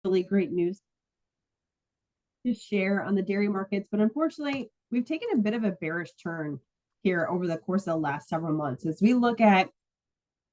really great news to share on the dairy markets, but unfortunately, we've taken a bit of a bearish turn here over the course of the last several months. As we look at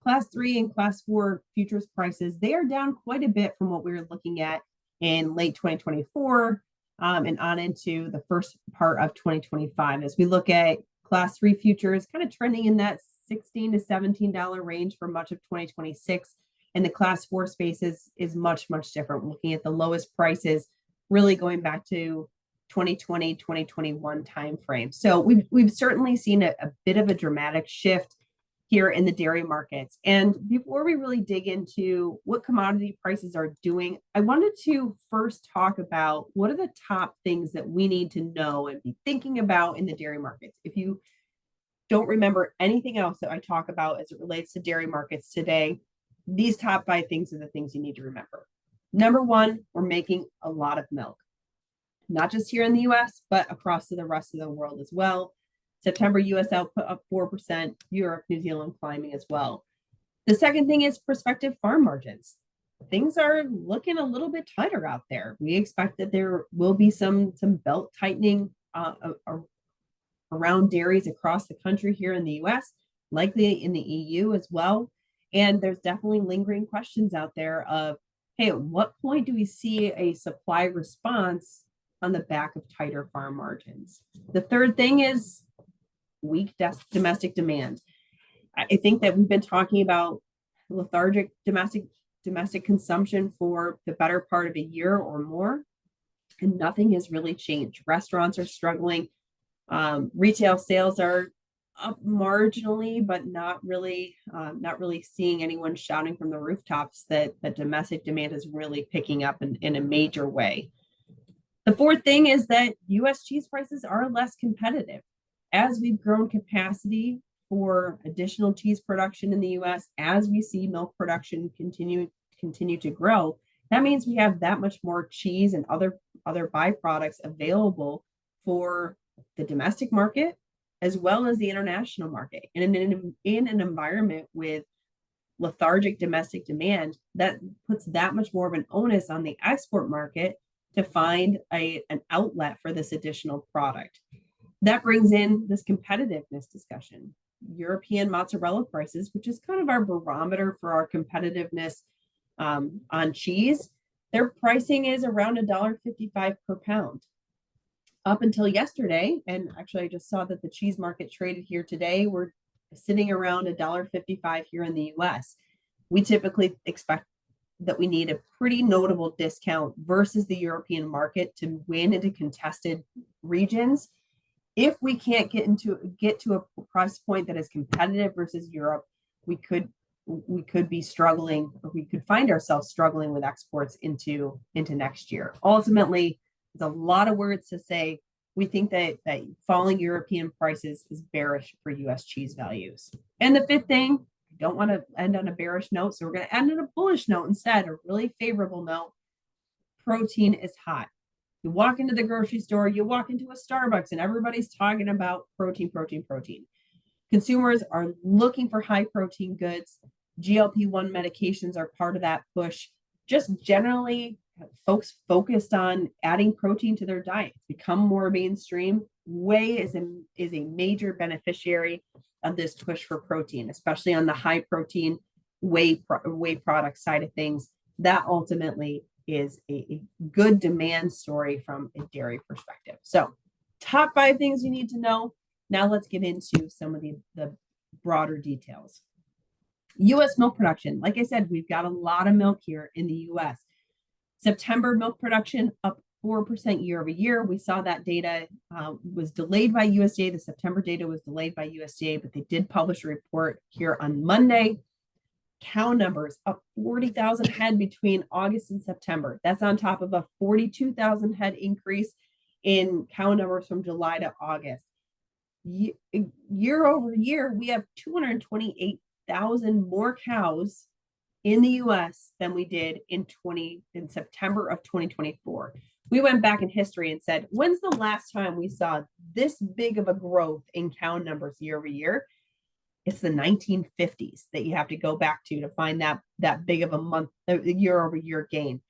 class 3 and class 4 futures prices, they are down quite a bit from what we were looking at in late 2024 and on into the first part of 2025. As we look at class 3 futures, kind of trending in that $16 to $17 range for much of 2026. And the class 4 space is much, much different. Looking at the lowest prices, really going back to 2020, 2021 timeframe. So we've certainly seen a bit of a dramatic shift here in the dairy markets. And before we really dig into what commodity prices are doing, I wanted to first talk about what are the top things that we need to know and be thinking about in the dairy markets. If you don't remember anything else that I talk about as it relates to dairy markets today, these top 5 things are the things you need to remember. Number 1, we're making a lot of milk, not just here in the US, but across to the rest of the world as well. September US output up 4%, Europe, New Zealand climbing as well. The second thing is prospective farm margins. Things are looking a little bit tighter out there. We expect that there will be some belt tightening around dairies across the country here in the US, likely in the EU as well. And there's definitely lingering questions out there of, hey, at what point do we see a supply response on the back of tighter farm margins? The third thing is weak domestic demand. I think that we've been talking about lethargic domestic consumption for the better part of a year or more, and nothing has really changed. Restaurants are struggling. Retail sales are up marginally, but not really seeing anyone shouting from the rooftops that domestic demand is really picking up in a major way. The fourth thing is that U.S. cheese prices are less competitive. As we've grown capacity for additional cheese production in the U.S., as we see milk production continue to grow, that means we have that much more cheese and other byproducts available for the domestic market as well as the international market. And in an environment with lethargic domestic demand, that puts that much more of an onus on the export market to find an outlet for this additional product. That brings in this competitiveness discussion. European mozzarella prices, which is kind of our barometer for our competitiveness on cheese, their pricing is around $1.55 per pound. Up until yesterday, and actually I just saw that the cheese market traded here today, we're sitting around $1.55 here in the US. We typically expect that we need a pretty notable discount versus the European market to win into contested regions. If we can't get to a price point that is competitive versus Europe, we could be struggling, or we could find ourselves struggling with exports into next year. Ultimately, it's a lot of words to say we think that falling European prices is bearish for US cheese values. And the fifth thing, I don't want to end on a bearish note, so we're going to end on a bullish note instead, a really favorable note. Protein is hot. You walk into the grocery store, you walk into a Starbucks, and everybody's talking about protein. Consumers are looking for high protein goods. GLP-1 medications are part of that push. Just generally, folks focused on adding protein to their diets become more mainstream. Whey is a major beneficiary of this push for protein, especially on the high protein whey product side of things. That ultimately is a good demand story from a dairy perspective. So top 5 things you need to know. Now let's get into some of the broader details. U.S. milk production. Like I said, we've got a lot of milk here in the U.S. September milk production up 4% year over year. We saw that data was delayed by USDA. The September data was delayed by USDA, but they did publish a report here on Monday. Cow numbers up 40,000 head between August and September. That's on top of a 42,000 head increase in cow numbers from July to August. Year over year, we have 228,000 more cows in the US than we did in September of 2024. We went back in history and said, when's the last time we saw this big of a growth in cow numbers year over year? It's the 1950s that you have to go back to find that big of a year over year gain.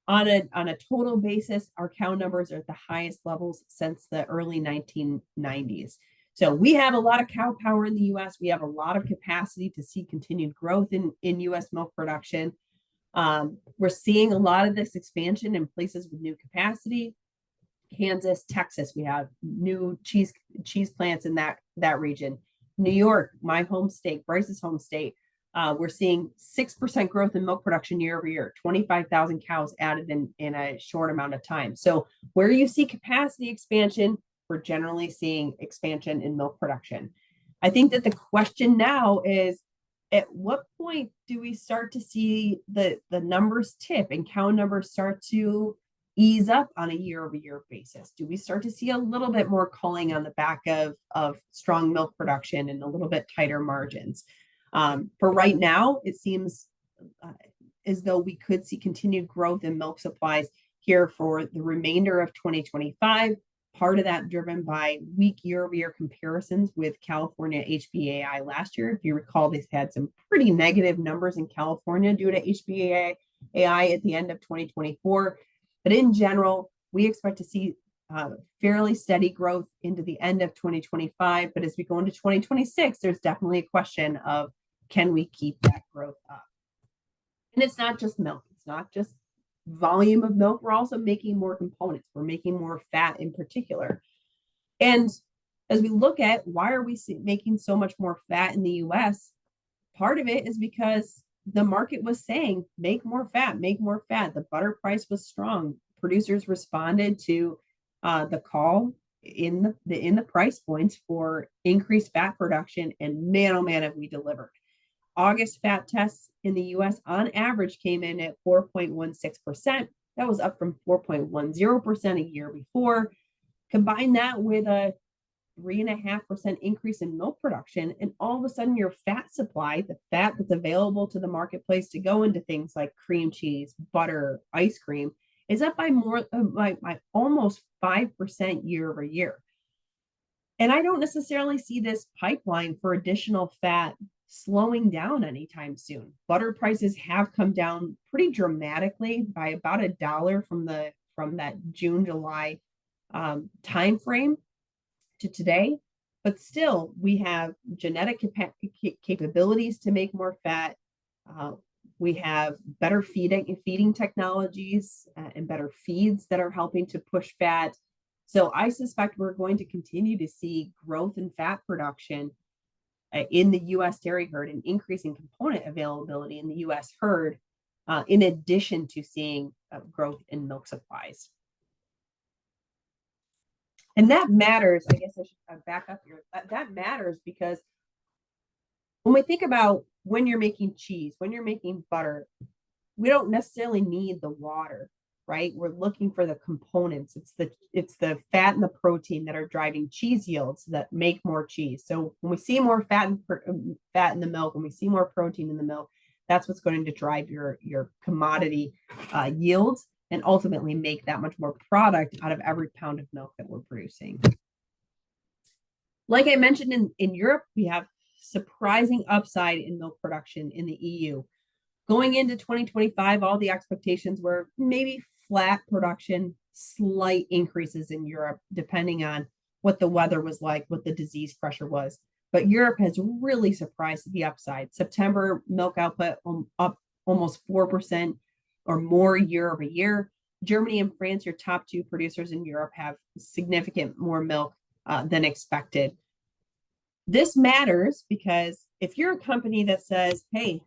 On a total basis, our cow numbers are at the highest levels since the early 1990s. So we have a lot of cow power in the US. We have a lot of capacity to see continued growth in US milk production. We're seeing a lot of this expansion in places with new capacity. Kansas, Texas, we have new cheese plants in that region. New York, my home state, Bryce's home state, we're seeing 6% growth in milk production year over year, 25,000 cows added in a short amount of time. So where you see capacity expansion, we're generally seeing expansion in milk production. I think that the question now is, at what point do we start to see the numbers tip and cow numbers start to ease up on a year over year basis? Do we start to see a little bit more culling on the back of strong milk production and a little bit tighter margins? For right now, it seems as though we could see continued growth in milk supplies here for the remainder of 2025. Part of that driven by weak year-over-year comparisons with California HB.Ag last year. If you recall, they've had some pretty negative numbers in California due to HB.Ag at the end of 2024. But in general, we expect to see fairly steady growth into the end of 2025. But as we go into 2026, there's definitely a question of, can we keep that growth up? And it's not just milk. It's not just volume of milk. We're also making more components. We're making more fat in particular. And as we look at why are we making so much more fat in the US, part of it is because the market was saying, make more fat, make more fat. The butter price was strong. Producers responded to the call in the price points for increased fat production. And man, oh man, have we delivered. August fat tests in the US on average came in at 4.16%. That was up from 4.10% a year before. Combine that with a 3.5% increase in milk production, and all of a sudden your fat supply, the fat that's available to the marketplace to go into things like cream cheese, butter, ice cream, is up by almost 5% year over year. And I don't necessarily see this pipeline for additional fat slowing down anytime soon. Butter prices have come down pretty dramatically by about $1 from that June-July time frame to today. But still, we have genetic capabilities to make more fat. We have better feeding technologies and better feeds that are helping to push fat. So I suspect we're going to continue to see growth in fat production in the U.S. dairy herd and increasing component availability in the U.S. herd, in addition to seeing growth in milk supplies. And that matters. I guess I should back up here. That matters because when we think about when you're making cheese, when you're making butter, we don't necessarily need the water, right? We're looking for the components. It's the fat and the protein that are driving cheese yields that make more cheese. So when we see more fat in the milk, when we see more protein in the milk, that's what's going to drive your commodity yields and ultimately make that much more product out of every pound of milk that we're producing. Like I mentioned, in Europe, we have surprising upside in milk production in the EU. Going into 2025, all the expectations were maybe flat production, slight increases in Europe, depending on what the weather was like, what the disease pressure was. But Europe has really surprised to the upside. September milk output up almost 4% or more year over year. Germany and France, your top two producers in Europe, have significant more milk than expected. This matters because if you're a company that says, hey,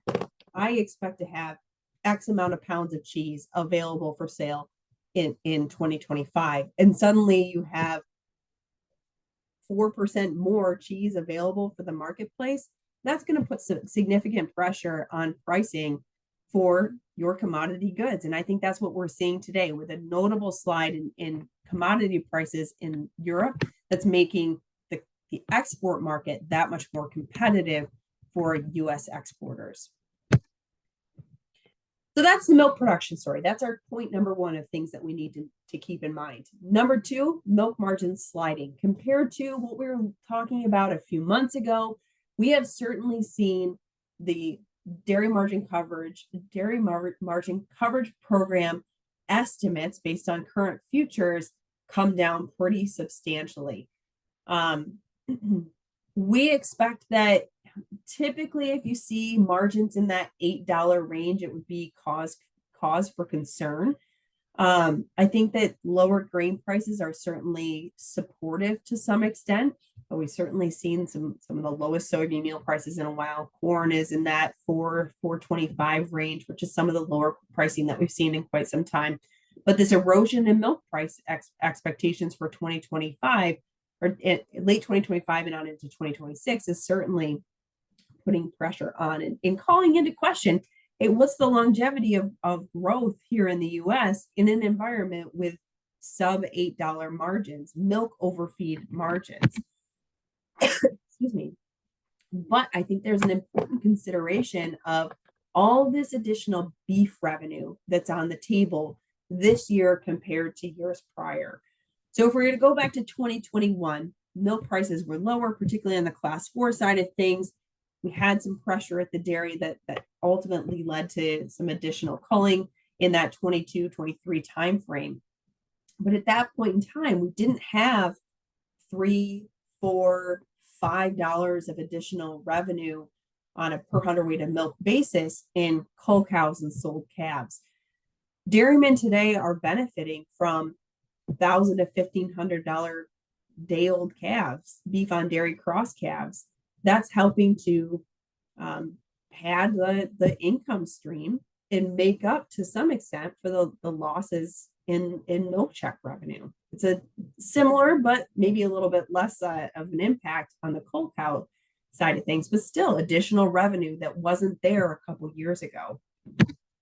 I expect to have X amount of pounds of cheese available for sale in 2025, and suddenly you have 4% more cheese available for the marketplace, that's going to put some significant pressure on pricing for your commodity goods. And I think that's what we're seeing today with a notable slide in commodity prices in Europe that's making the export market that much more competitive for US exporters. So that's the milk production story. That's our point number one of things that we need to keep in mind. Number two, milk margins sliding. Compared to what we were talking about a few months ago, we have certainly seen the dairy margin coverage program estimates based on current futures come down pretty substantially. We expect that typically if you see margins in that $8 range, it would be cause for concern. I think that lower grain prices are certainly supportive to some extent, but we've certainly seen some of the lowest soybean meal prices in a while. Corn is in that $4.25 range, which is some of the lower pricing that we've seen in quite some time. But this erosion in milk price expectations for 2025 or late 2025 and on into 2026 is certainly putting pressure on and calling into question, hey, what's the longevity of growth here in the US in an environment with sub $8 margins, milk overfeed margins? Excuse me. But I think there's an important consideration of all this additional beef revenue that's on the table this year compared to years prior. So if we're going to go back to 2021, milk prices were lower, particularly on the class 4 side of things. We had some pressure at the dairy that ultimately led to some additional culling in that 22-23 timeframe. But at that point in time, we didn't have $3, $4, $5 of additional revenue on a per hundredweight of milk basis in cull cows and sold calves. Dairymen today are benefiting from $1,000 to $1,500 day-old calves, beef on dairy cross calves. That's helping to pad the income stream and make up to some extent for the losses in milk check revenue. It's a similar, but maybe a little bit less of an impact on the cull cow side of things, but still additional revenue that wasn't there a couple years ago.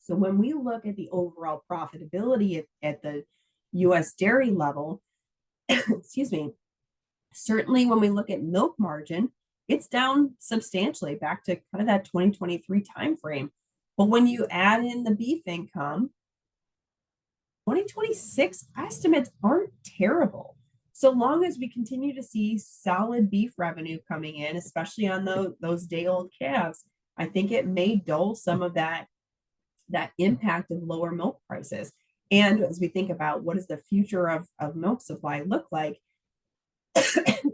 So when we look at the overall profitability at the U.S. dairy level, excuse me, certainly when we look at milk margin, it's down substantially back to kind of that 2023 timeframe. But when you add in the beef income, 2026 estimates aren't terrible. So long as we continue to see solid beef revenue coming in, especially on those day-old calves, I think it may dull some of that impact of lower milk prices. And as we think about what does the future of milk supply look like,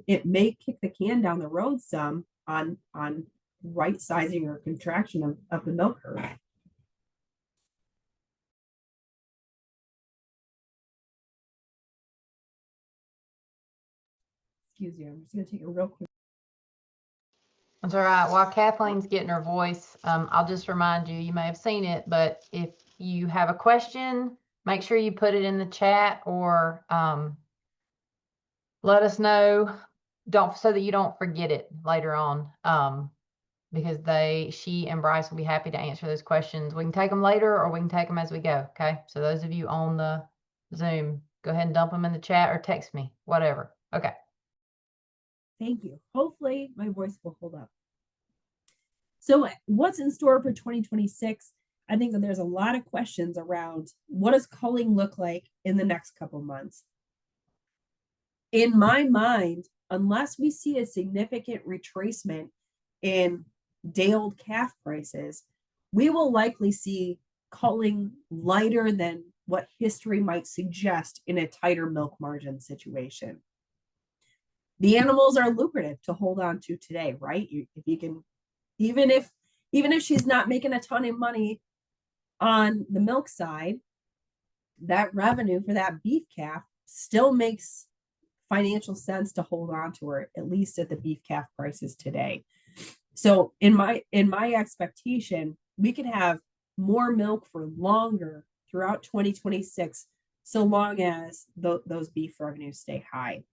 it may kick the can down the road some on right sizing or contraction of the milk herd. Excuse you, I'm just going to take a real quick. That's all right. While Kathleen's getting her voice, I'll just remind you, you may have seen it, but if you have a question, make sure you put it in the chat or let us know. So that you don't forget it later on, because she and Bryce will be happy to answer those questions. We can take them later or we can take them as we go. Okay. So those of you on the Zoom, go ahead and dump them in the chat or text me, whatever. Okay. Thank you. Hopefully my voice will hold up. So what's in store for 2026? I think that there's a lot of questions around what does culling look like in the next couple months? In my mind, unless we see a significant retracement in day-old calf prices, we will likely see culling lighter than what history might suggest in a tighter milk margin situation. The animals are lucrative to hold on to today, right? If you can, even if she's not making a ton of money on the milk side, that revenue for that beef calf still makes financial sense to hold on to her, at least at the beef calf prices today. So in my expectation, we could have more milk for longer throughout 2026, so long as those beef revenues stay high.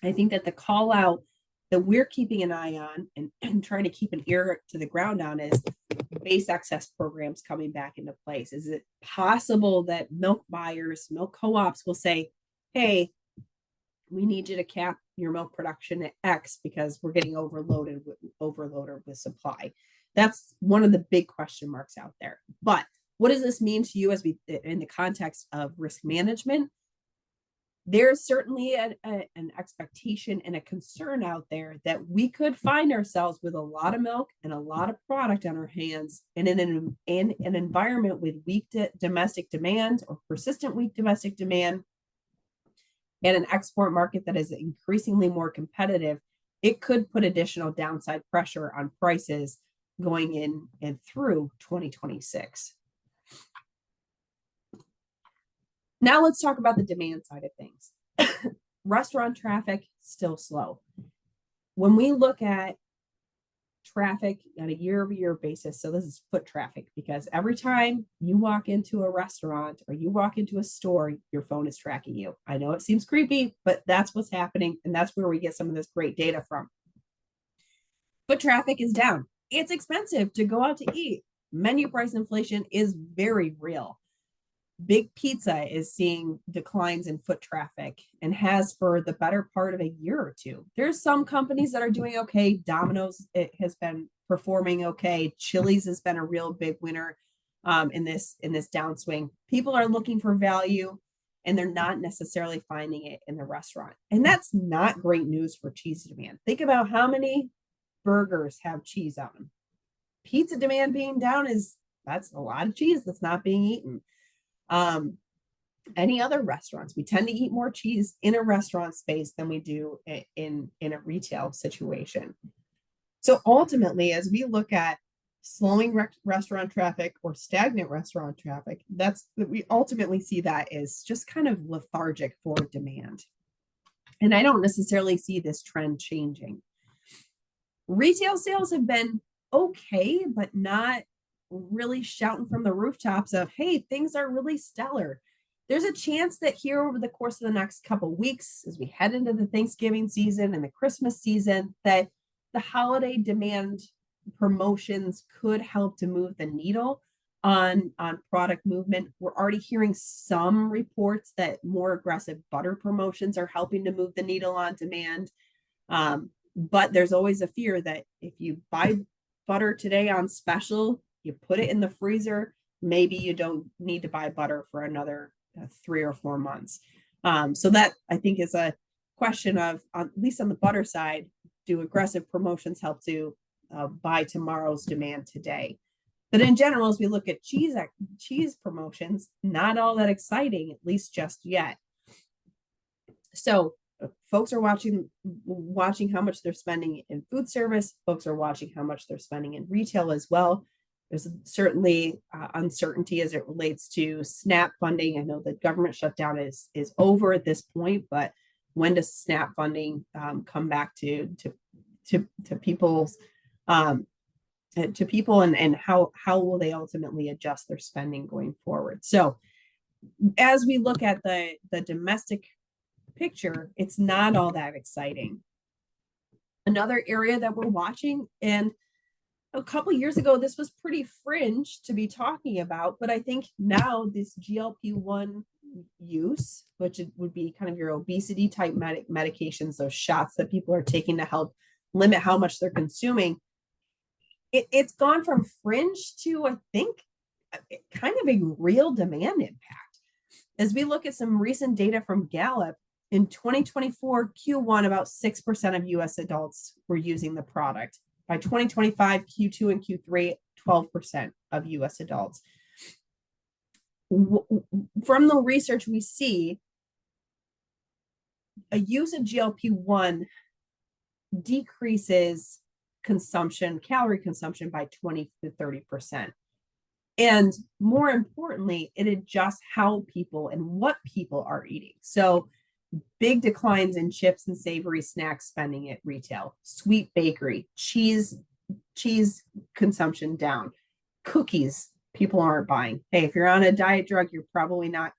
I think that the call out that we're keeping an eye on and trying to keep an ear to the ground on is base excess programs coming back into place. Is it possible that milk buyers, milk co-ops will say, hey, we need you to cap your milk production at X because we're getting overloaded with supply? That's one of the big question marks out there. But what does this mean to you as we in the context of risk management? there's certainly an expectation and a concern out there that we could find ourselves with a lot of milk and a lot of product on our hands, and in an environment with weak domestic demand or persistent weak domestic demand, and an export market that is increasingly more competitive. It could put additional downside pressure on prices going in and through 2026. Now let's talk about the demand side of things. Restaurant traffic still slow. When we look at traffic on a year-over-year basis, so this is foot traffic, because every time you walk into a restaurant or you walk into a store, your phone is tracking you. I know it seems creepy, but that's what's happening, and that's where we get some of this great data from. Foot traffic is down. It's expensive to go out to eat. Menu price inflation is very real. Big Pizza is seeing declines in foot traffic and has for the better part of a year or two. There's some companies that are doing okay. Domino's, it has been performing okay. Chili's has been a real big winner in this downswing. People are looking for value, and they're not necessarily finding it in the restaurant. And that's not great news for cheese demand. Think about how many burgers have cheese on them. Pizza demand being down that's a lot of cheese that's not being eaten. Any other restaurants, we tend to eat more cheese in a restaurant space than we do in a retail situation. So ultimately, as we look at slowing restaurant traffic or stagnant restaurant traffic, we ultimately see that as just kind of lethargic for demand. And I don't necessarily see this trend changing. Retail sales have been okay, but not really shouting from the rooftops of, hey, things are really stellar. There's a chance that here over the course of the next couple of weeks, as we head into the Thanksgiving season and the Christmas season, that the holiday demand promotions could help to move the needle on product movement. We're already hearing some reports that more aggressive butter promotions are helping to move the needle on demand. But there's always a fear that if you buy butter today on special, you put it in the freezer, maybe you don't need to buy butter for another 3 or 4 months. So that, I think, is a question of, at least on the butter side, do aggressive promotions help to buy tomorrow's demand today? But in general, as we look at cheese promotions, not all that exciting, at least just yet. So folks are watching how much they're spending in food service. Folks are watching how much they're spending in retail as well. There's certainly uncertainty as it relates to SNAP funding. I know the government shutdown is over at this point, but when does SNAP funding come back to people's to people, and how will they ultimately adjust their spending going forward? So as we look at the domestic picture, it's not all that exciting. Another area that we're watching, and a couple years ago, this was pretty fringe to be talking about, but I think now this GLP-1 use, which would be kind of your obesity type medications, those shots that people are taking to help limit how much they're consuming, it's gone from fringe to, I think, kind of a real demand impact. As we look at some recent data from Gallup, in 2024 Q1, about 6% of US adults were using the product. By 2025 Q2 and Q3, 12% of US adults. From the research we see, a use of GLP-1 decreases calorie consumption by 20 to 30%. And more importantly, it adjusts how people and what people are eating. So big declines in chips and savory snack spending at retail, sweet bakery, cheese consumption down, cookies people aren't buying. Hey, if you're on a diet drug, you're probably not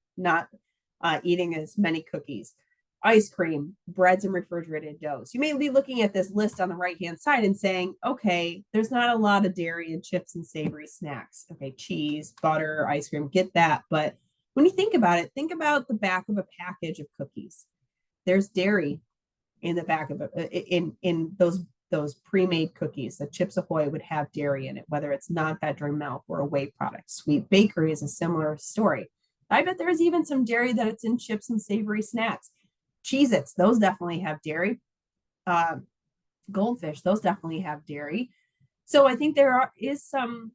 eating as many cookies. Ice cream, breads, and refrigerated doughs. You may be looking at this list on the right-hand side and saying, okay, there's not a lot of dairy in chips and savory snacks. Okay, cheese, butter, ice cream, get that. But when you think about it, think about the back of a package of cookies. There's dairy in the back of it, in those pre-made cookies. The Chips Ahoy would have dairy in it, whether it's non-fat dairy milk or a whey product. Sweet bakery is a similar story. I bet there's even some dairy that it's in chips and savory snacks. Cheez-Its, those definitely have dairy. Uh, Goldfish, those definitely have dairy. So I think is some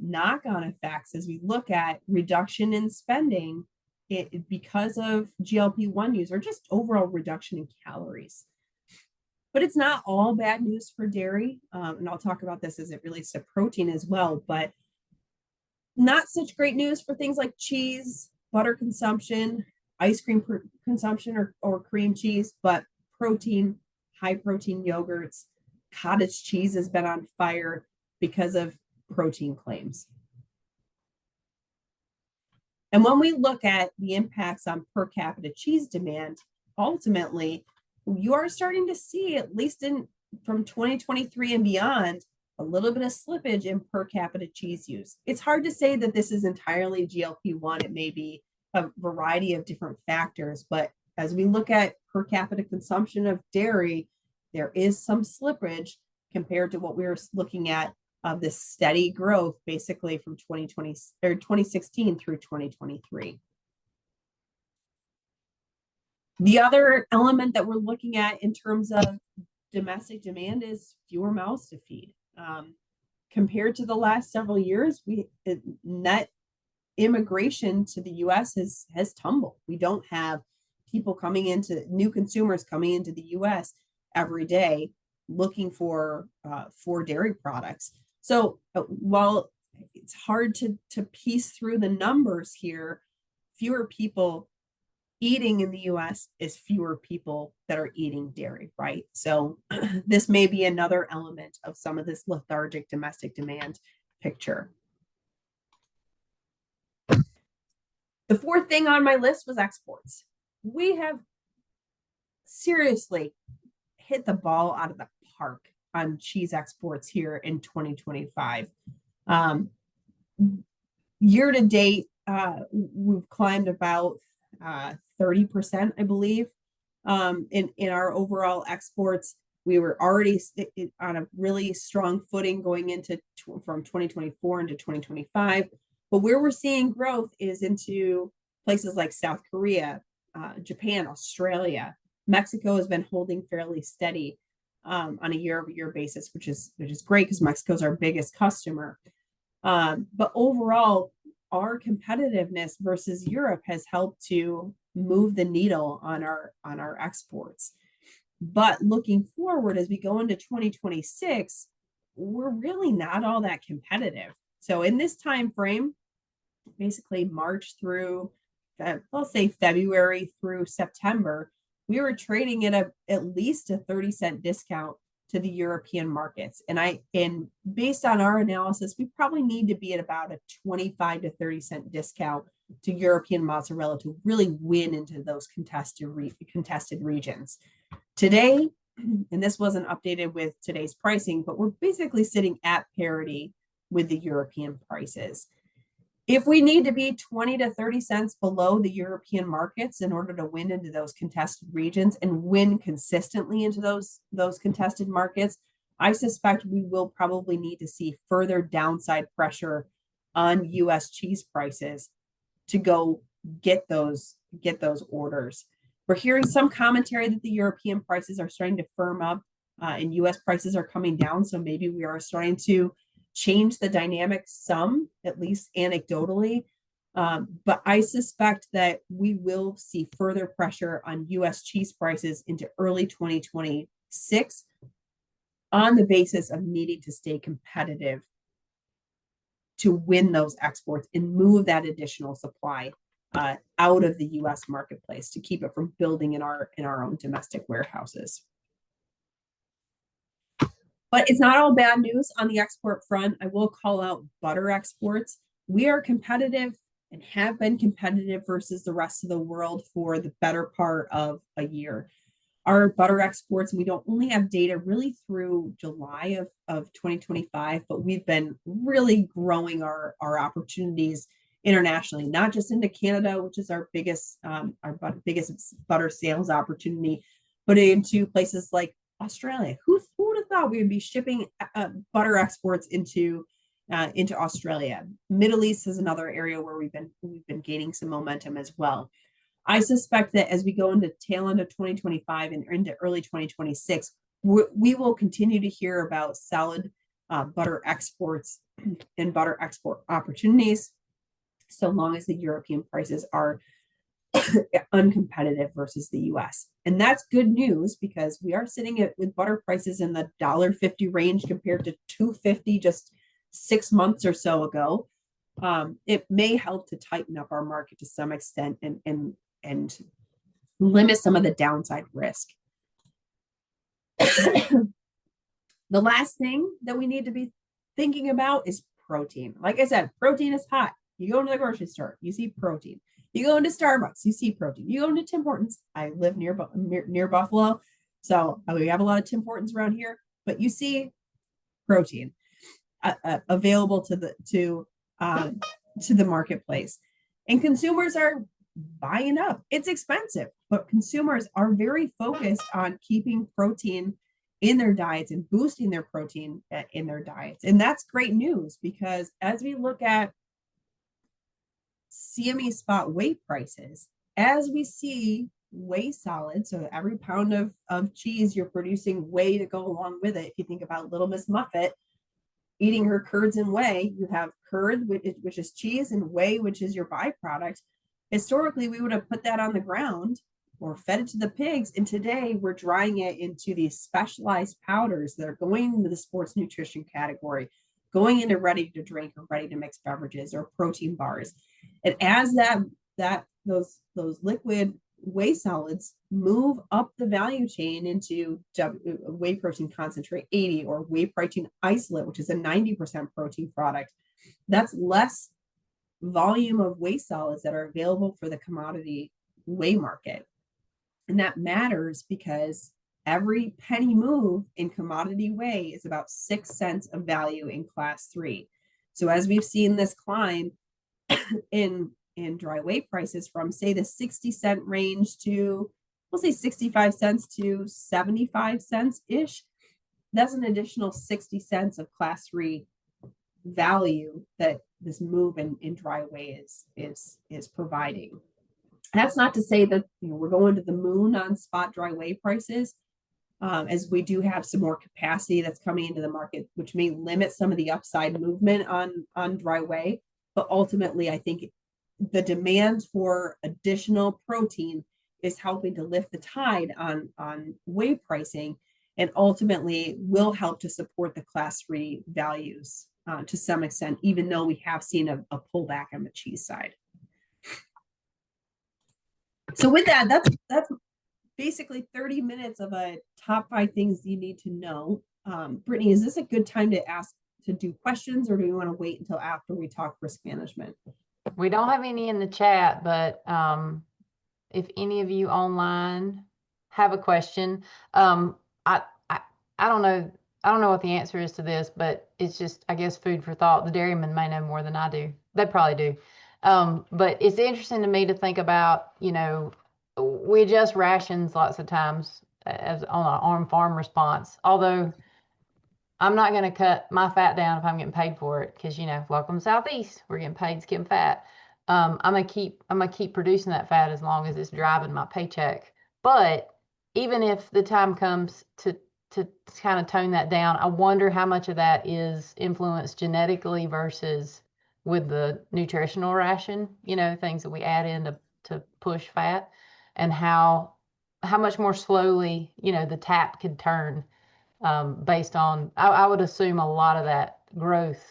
knock-on effects as we look at reduction in spending because of GLP-1 use or just overall reduction in calories. But it's not all bad news for dairy. And I'll talk about this as it relates to protein as well, but not such great news for things like cheese, butter consumption, ice cream consumption, or cream cheese, but protein, high protein yogurts, cottage cheese has been on fire because of protein claims. And when we look at the impacts on per capita cheese demand, ultimately, you are starting to see, at least from 2023 and beyond, a little bit of slippage in per capita cheese use. It's hard to say that this is entirely GLP-1. It may be a variety of different factors, but as we look at per capita consumption of dairy, there is some slippage compared to what we were looking at of this steady growth basically from 2020 or 2016 through 2023. The other element that we're looking at in terms of domestic demand is fewer mouths to feed. Compared to the last several years, net immigration to the U.S. has tumbled. We don't have new consumers coming into the U.S. every day looking for dairy products. So while it's hard to piece through the numbers here, fewer people eating in the US is fewer people that are eating dairy, right? So this may be another element of some of this lethargic domestic demand picture. The fourth thing on my list was exports. We have seriously hit the ball out of the park on cheese exports here in 2025. Year to date, we've climbed about 30%, I believe, in our overall exports. We were already on a really strong footing going into from 2024 into 2025. But where we're seeing growth is into places like South Korea, Japan, Australia. Mexico has been holding fairly steady on a year-over-year basis, which is great because Mexico's our biggest customer. But overall, our competitiveness versus Europe has helped to move the needle on our exports. But looking forward, as we go into 2026, we're really not all that competitive. So in this time frame, basically March through, I'll say February through September, we were trading at least a 30-cent discount to the European markets. And based on our analysis, we probably need to be at about a 25 to 30-cent discount to European mozzarella to really win into those contested regions. Today, and this wasn't updated with today's pricing, but we're basically sitting at parity with the European prices. If we need to be 20 to 30 cents below the European markets in order to win into those contested regions and win consistently into those contested markets, I suspect we will probably need to see further downside pressure on US cheese prices to go get those orders. We're hearing some commentary that the European prices are starting to firm up and US prices are coming down. So maybe we are starting to change the dynamics some, at least anecdotally. But I suspect that we will see further pressure on US cheese prices into early 2026 on the basis of needing to stay competitive to win those exports and move that additional supply out of the US marketplace to keep it from building in our own domestic warehouses. But it's not all bad news on the export front. I will call out butter exports. We are competitive and have been competitive versus the rest of the world for the better part of a year. Our butter exports, we don't only have data really through July of 2025, but we've been really growing our opportunities internationally, not just into Canada, which is our biggest butter sales opportunity, but into places like Australia. Who would have thought we would be shipping butter exports into Australia? Middle East is another area where we've been gaining some momentum as well. I suspect that as we go into tail end of 2025 and into early 2026, we will continue to hear about solid butter exports and butter export opportunities, so long as the European prices are uncompetitive versus the US. And that's good news because we are sitting with butter prices in the $1.50 range compared to $2.50 just 6 months or so ago. It may help to tighten up our market to some extent and limit some of the downside risk. The last thing that we need to be thinking about is protein. Like I said, protein is hot. You go into the grocery store, you see protein. You go into Starbucks, you see protein. You go into Tim Hortons. I live near Buffalo, so we have a lot of Tim Hortons around here. But you see protein available to the marketplace, and consumers are buying up. It's expensive, but consumers are very focused on keeping protein in their diets and boosting their protein in their diets. And that's great news because as we look at CME spot whey prices, as we see whey solids, so every pound of cheese, you're producing whey to go along with it. If you think about Little Miss Muffet eating her curds and whey, you have curd, which is cheese, and whey, which is your byproduct. Historically, we would have put that on the ground or fed it to the pigs. And today we're drying it into these specialized powders that are going into the sports nutrition category, going into ready to drink or ready to mix beverages or protein bars. And as those liquid whey solids move up the value chain into whey protein concentrate 80 or whey protein isolate, which is a 90% protein product, that's less volume of whey solids that are available for the commodity whey market. And that matters because every penny move in commodity whey is about 6 cents of value in class 3. So as we've seen this climb in dry whey prices from, say, the 60-cent range to, we'll say 65 cents to 75 cents ish, that's an additional 60 cents of class 3 value that this move in dry whey is providing. That's not to say that we're going to the moon on spot dry whey prices, as we do have some more capacity that's coming into the market, which may limit some of the upside movement on dry whey. But ultimately, I think the demand for additional protein is helping to lift the tide on whey pricing, and ultimately will help to support the class 3 values to some extent, even though we have seen a pullback on the cheese side. So with that, that's basically 30 minutes of a top 5 things you need to know. Brittany, is this a good time to do questions, or do we want to wait until after we talk risk management? We don't have any in the chat, but if any of you online have a question, I don't know. I don't know what the answer is to this, but it's just, I guess, food for thought. The dairymen may know more than I do. They probably do. But it's interesting to me to think about, we adjust rations lots of times as on an on-farm response. Although I'm not going to cut my fat down if I'm getting paid for it, because welcome to Southeast, we're getting paid to skim fat. I'm gonna keep producing that fat as long as it's driving my paycheck. But even if the time comes to kind of tone that down, I wonder how much of that is influenced genetically versus with the nutritional ration, things that we add in to push fat, and how much more slowly, the tap could turn, based on, I would assume a lot of that growth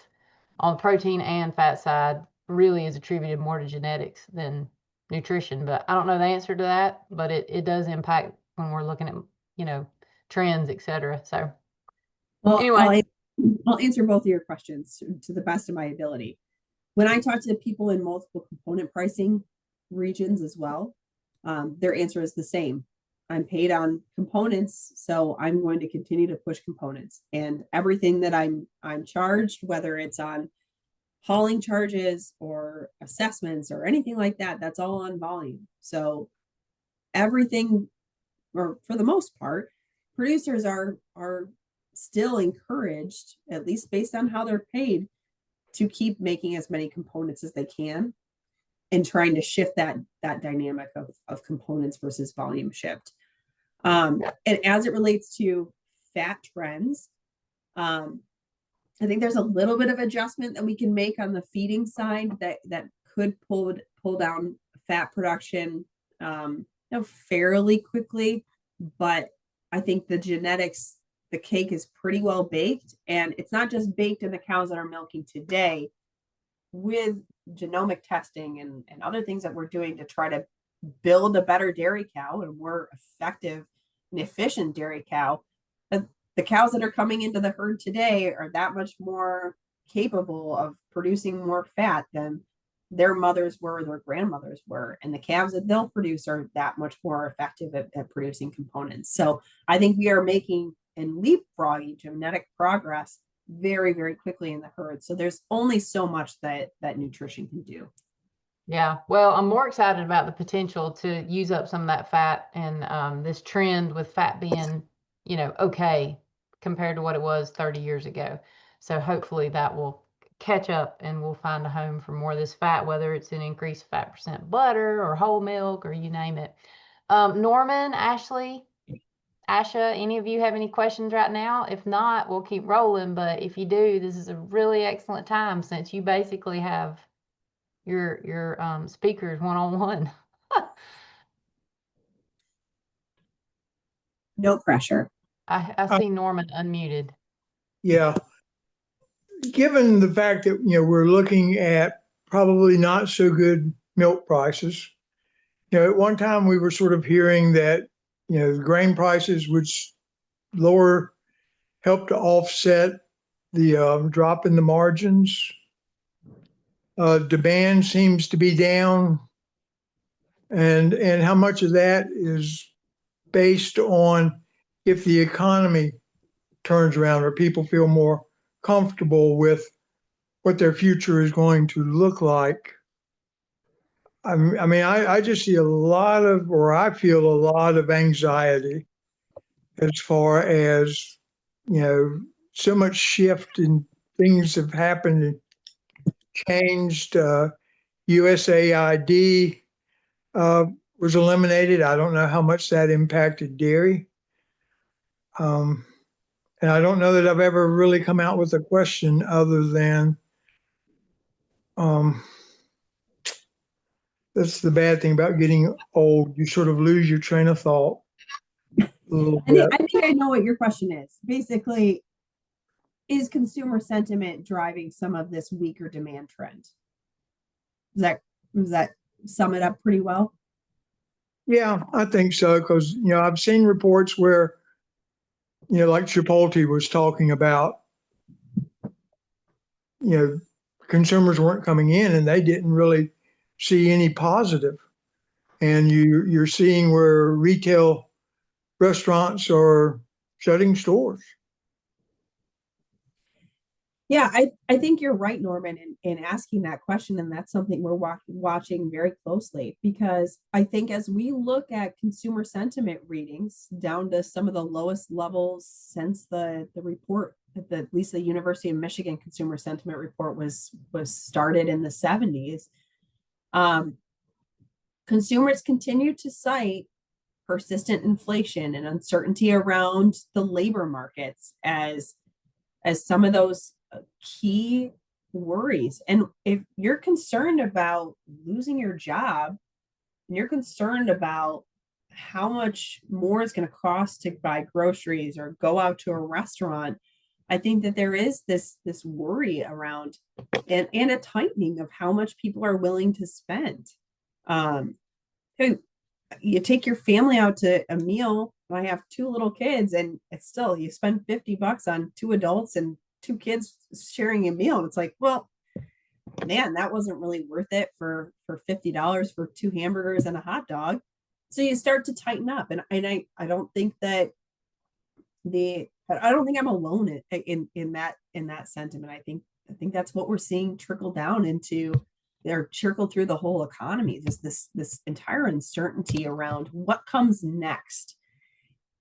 on the protein and fat side really is attributed more to genetics than nutrition. But I don't know the answer to that, but it does impact when we're looking at, trends, etc. So well, anyway, I'll answer both of your questions to the best of my ability. When I talk to people in multiple component pricing regions as well, their answer is the same. I'm paid on components, so I'm going to continue to push components, and everything that I'm charged, whether it's on hauling charges or assessments or anything like that, that's all on volume. So everything, or for the most part, producers are still encouraged, at least based on how they're paid, to keep making as many components as they can. and trying to shift that dynamic of components versus volume shift. And as it relates to fat trends, I think there's a little bit of adjustment that we can make on the feeding side that could pull down fat production, fairly quickly. But I think the genetics, the cake is pretty well baked, and it's not just baked in the cows that are milking today. With genomic testing and other things that we're doing to try to build a better dairy cow and more effective and efficient dairy cow, the cows that are coming into the herd today are that much more capable of producing more fat than their mothers were, their grandmothers were, and the calves that they'll produce are that much more effective at producing components. So I think we are making and leapfrogging genetic progress very, very quickly in the herd. So there's only so much that nutrition can do. Yeah, well, I'm more excited about the potential to use up some of that fat and this trend with fat being, okay compared to what it was 30 years ago. So hopefully that will catch up and we'll find a home for more of this fat, whether it's an increased fat percent butter or whole milk or you name it. Norman, Ashley, Asha, any of you have any questions right now? If not, we'll keep rolling. But if you do, this is a really excellent time since you basically have your speakers one-on-one. No pressure. I see Norman unmuted. Yeah. Given the fact that, we're looking at probably not so good milk prices, at one time we were sort of hearing that, the grain prices would help to offset the drop in the margins. Demand seems to be down. And how much of that is based on if the economy turns around or people feel more comfortable with what their future is going to look like. I just see I feel a lot of anxiety as far as, so much shift and things have happened and changed. USAID was eliminated. I don't know how much that impacted dairy. And I don't know that I've ever really come out with a question other than, that's the bad thing about getting old. You sort of lose your train of thought a little bit. I think I know what your question is. Basically, is consumer sentiment driving some of this weaker demand trend? Does that sum it up pretty well? Yeah, I think so. Because, I've seen reports where, like Chipotle was talking about, consumers weren't coming in and they didn't really see any positive. And you're seeing where retail restaurants are shutting stores. Yeah, I think you're right, Norman, in asking that question. And that's something we're watching very closely, because I think as we look at consumer sentiment readings down to some of the lowest levels since the report, at least the University of Michigan Consumer Sentiment Report was started in the 70s, consumers continue to cite persistent inflation and uncertainty around the labor markets as some of those key worries. And if you're concerned about losing your job and you're concerned about how much more it's going to cost to buy groceries or go out to a restaurant, I think that there is this worry around and a tightening of how much people are willing to spend. You take your family out to a meal. I have 2 little kids, and it's still, you spend $50 on 2 adults and 2 kids sharing a meal. It's like, well, man, that wasn't really worth it for $50 for 2 hamburgers and a hot dog. So you start to tighten up, and I don't think that I don't think I'm alone in that sentiment. I think that's what we're seeing trickle down into, or trickle through the whole economy. Just this entire uncertainty around what comes next.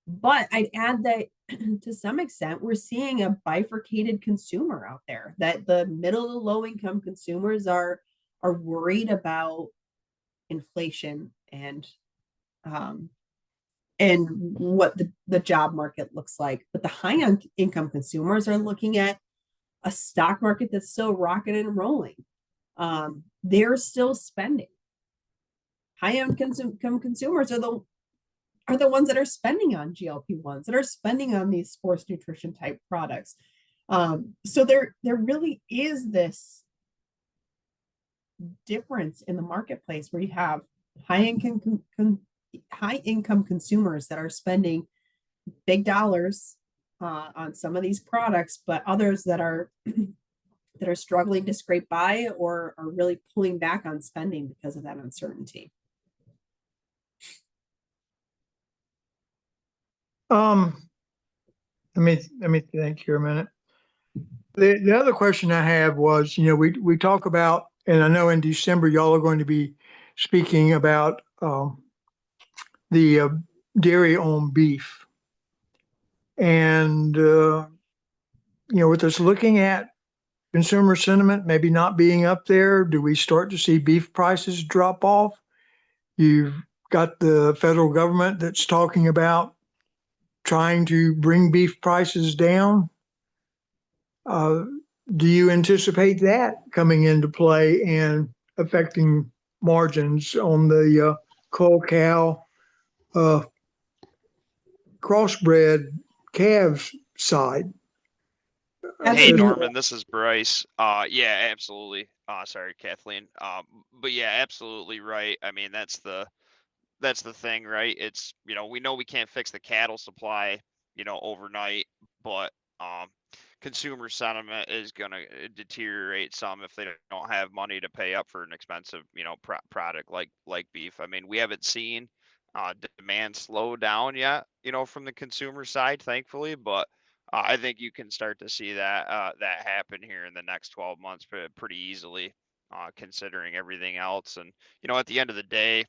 But I'd add that to some extent, we're seeing a bifurcated consumer out there, that the middle to low income consumers are are worried about inflation and what the job market looks like. But the high income consumers are looking at a stock market that's still rocking and rolling. They're still spending. High income consumers are the ones that are spending on GLP-1s, that are spending on these sports nutrition type products. So there really is this difference in the marketplace where you have high income consumers that are spending big dollars on some of these products, but others that are struggling to scrape by or are really pulling back on spending because of that uncertainty. Let me think here a minute. The other question I have was, we talk about, and I know in December y'all are going to be speaking about the dairy on beef, and with us looking at consumer sentiment maybe not being up there, do we start to see beef prices drop off? You've got the federal government that's talking about trying to bring beef prices down. Do you anticipate that coming into play and affecting margins on the cull cow crossbred calves side? Hey Absolutely. Norman, this is Bryce. Yeah, absolutely. Sorry, Kathleen. But yeah, absolutely right. I mean, that's the thing, right? It's, we know we can't fix the cattle supply, overnight, but consumer sentiment is going to deteriorate some if they don't have money to pay up for an expensive, product like beef. I mean, we haven't seen demand slow down yet, from the consumer side, thankfully, but I think you can start to see that that happen here in the next 12 months pretty easily, considering everything else. And at the end of the day,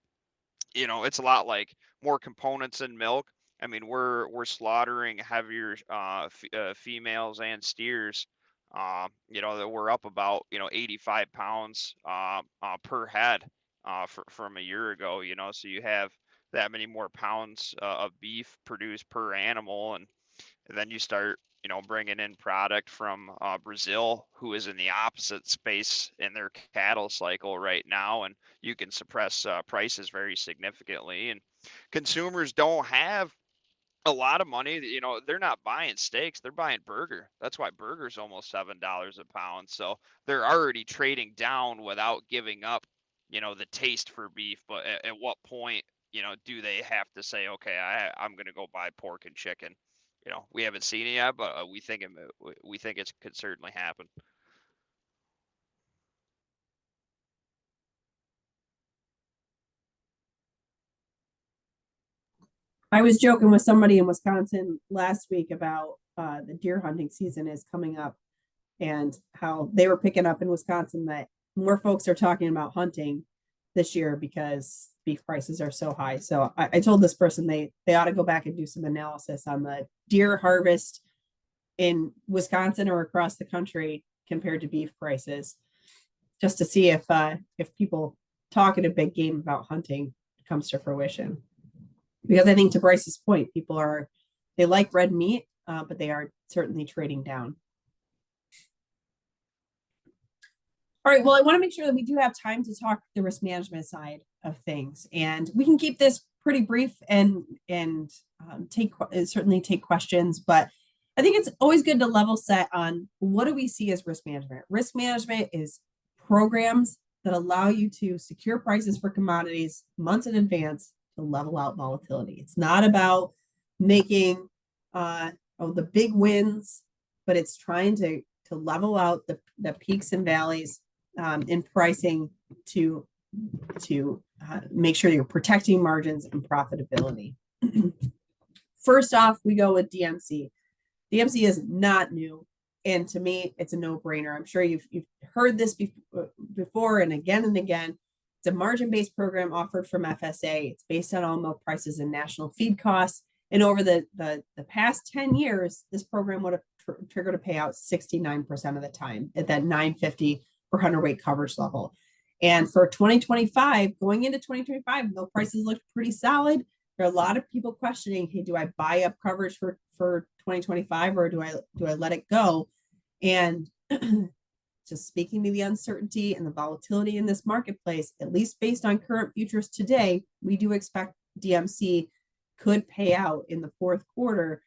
it's a lot like more components in milk. I mean, we're slaughtering heavier females and steers. That we're up about 85 pounds per head from a year ago. So you have that many more pounds of beef produced per animal, and then you start bringing in product from Brazil, who is in the opposite space in their cattle cycle right now, and you can suppress prices very significantly. And consumers don't have a lot of money. They're not buying steaks, they're buying burger. That's why burger's almost $7 a pound. So they're already trading down without giving up the taste for beef. But at what point do they have to say, okay, I'm going to go buy pork and chicken? We haven't seen it yet, but we think it could certainly happen. I was joking with somebody in Wisconsin last week about the deer hunting season is coming up and how they were picking up in Wisconsin that more folks are talking about hunting this year because beef prices are so high. So I told this person they ought to go back and do some analysis on the deer harvest in Wisconsin or across the country compared to beef prices, just to see if people talking a big game about hunting comes to fruition. Because I think to Bryce's point, they like red meat, but they are certainly trading down. All right, well, I want to make sure that we do have time to talk the risk management side of things, and we can keep this pretty brief and certainly take questions, but I think it's always good to level set on what do we see as risk management. Risk management is programs that allow you to secure prices for commodities months in advance to level out volatility. It's not about making the big wins, but it's trying to level out the peaks and valleys in pricing to make sure you're protecting margins and profitability. First off, we go with DMC. DMC is not new, and to me, it's a no-brainer. I'm sure you've heard this before and again. It's a margin-based program offered from FSA. It's based on all milk prices and national feed costs. And over the past 10 years, this program would have triggered a payout 69% of the time at that $9.50 per hundredweight coverage level. And for 2025, going into 2025, milk prices looked pretty solid. There are a lot of people questioning, hey, do I buy up coverage for 2025 or do I let it go? And just speaking to the uncertainty and the volatility in this marketplace, at least based on current futures today, we do expect DMC could pay out in the fourth quarter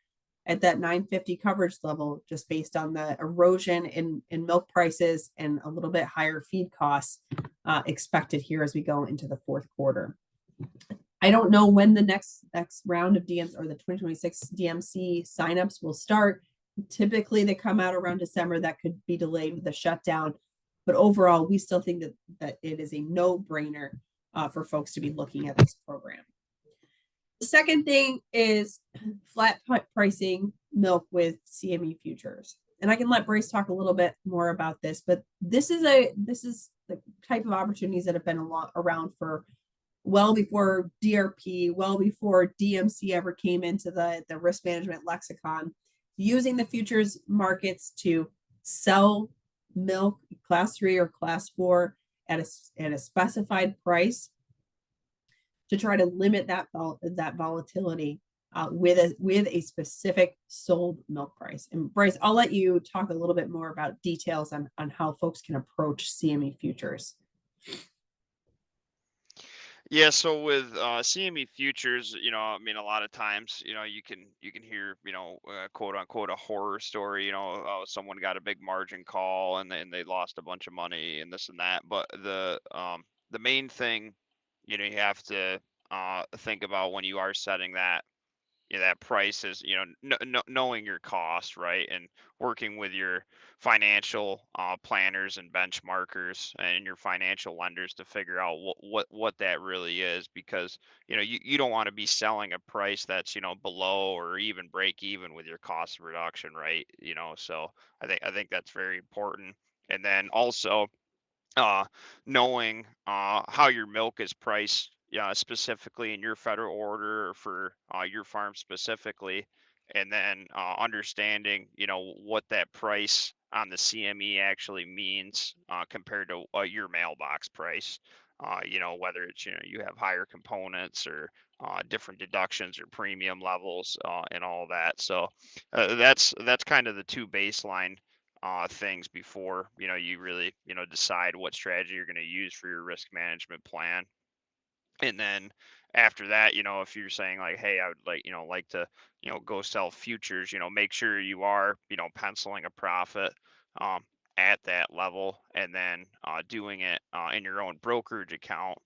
at that 950 coverage level, just based on the erosion in milk prices and a little bit higher feed costs expected here as we go into the fourth quarter. I don't know when the next round of DMC or the 2026 DMC signups will start. Typically, they come out around December. That could be delayed with the shutdown. But overall, we still think that it is a no-brainer for folks to be looking at this program. The second thing is flat pricing milk with CME futures. And I can let Bryce talk a little bit more about this, but this is the type of opportunities that have been around for well before DRP, well before DMC ever came into the risk management lexicon, using the futures markets to sell milk class 3 or class 4 at a specified price to try to limit that volatility with a specific sold milk price. And Bryce, I'll let you talk a little bit more about details on how folks can approach CME futures. Yeah, so with CME futures, I mean, a lot of times, you can hear, quote unquote, a horror story. Someone got a big margin call and then they lost a bunch of money and this and that. But the main thing, you have to think about when you are setting that that price is knowing your cost, right, and working with your financial planners and benchmarkers and your financial lenders to figure out what that really is, because you don't want to be selling a price that's below or even break even with your cost reduction, right? So I think that's very important. And then also knowing how your milk is priced, specifically in your federal order or for your farm specifically, and then understanding, what that price on the CME actually means compared to your mailbox price. Whether it's you have higher components or different deductions or premium levels and all that. So that's kind of the two baseline things before you really decide what strategy you're going to use for your risk management plan. And then after that, if you're saying like, hey, I would like to go sell futures, make sure you are penciling a profit at that level, and then doing it in your own brokerage account.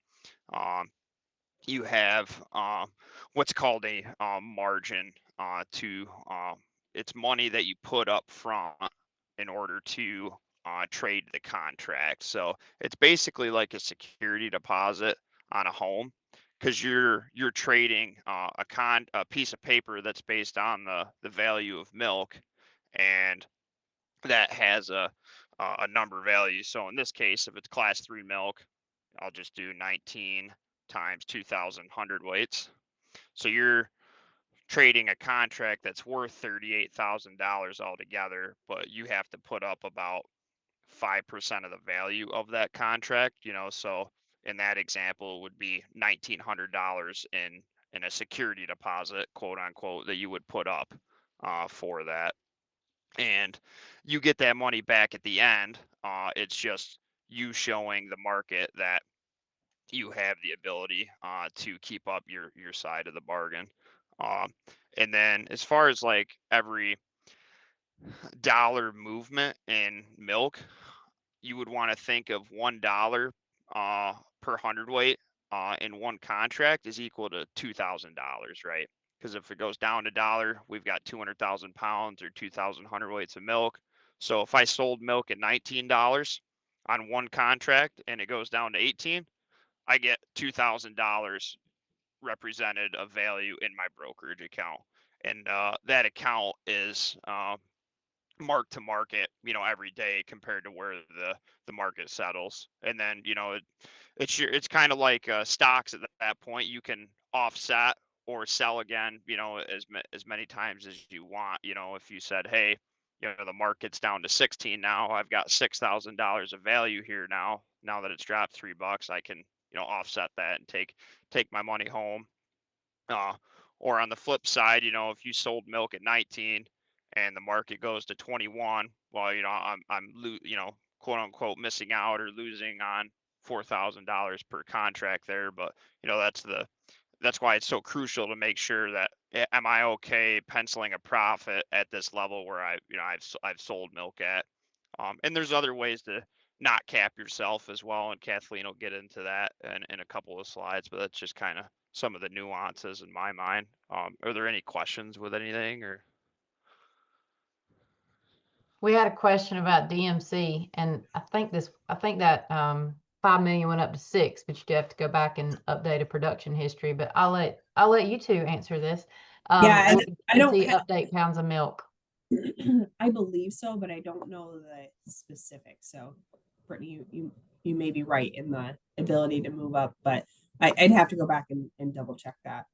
You have what's called a margin to it's money that you put up front in order to trade the contract. So it's basically like a security deposit on a home, because you're trading a piece of paper that's based on the value of milk, and that has a number value. So in this case, if it's class 3 milk, I'll just do 19 times 2,000 hundredweights. So you're trading a contract that's worth $38,000 altogether, but you have to put up about 5% of the value of that contract. So in that example, it would be $1,900 in a security deposit, quote unquote, that you would put up for that. And you get that money back at the end. It's just you showing the market that you have the ability to keep up your side of the bargain. And then as far as like every dollar movement in milk, you would want to think of $1 per hundredweight in one contract is equal to $2,000, right? Because if it goes down a dollar, we've got 200,000 pounds or 2,000 hundredweights of milk. So if I sold milk at $19 on one contract and it goes down to 18, I get $2,000 represented of value in my brokerage account. And that account is mark to market, every day compared to where the market settles. And then, it's kind of like stocks at that point. You can offset or sell again, as many times as you want. If you said, hey, the market's down to 16 now. I've got $6,000 of value here now. Now that it's dropped $3, I can, offset that and take my money home. Or on the flip side, if you sold milk at 19 and the market goes to 21, well, I'm quote unquote missing out or losing on $4,000 per contract there. But that's why it's so crucial to make sure that am I okay penciling a profit at this level where I've sold milk at. And there's other ways to not cap yourself as well, and Kathleen will get into that in a couple of slides, but that's just kind of some of the nuances in my mind. Are there any questions with anything or? We had a question about DMC, and I think that 5 million went up to 6, but you do have to go back and update a production history. But I'll let you two answer this. Yeah, Will I don't DMC update pounds of milk. I believe so, but I don't know the specifics. So, Brittany, you may be right in the ability to move up, but I'd have to go back and double check that.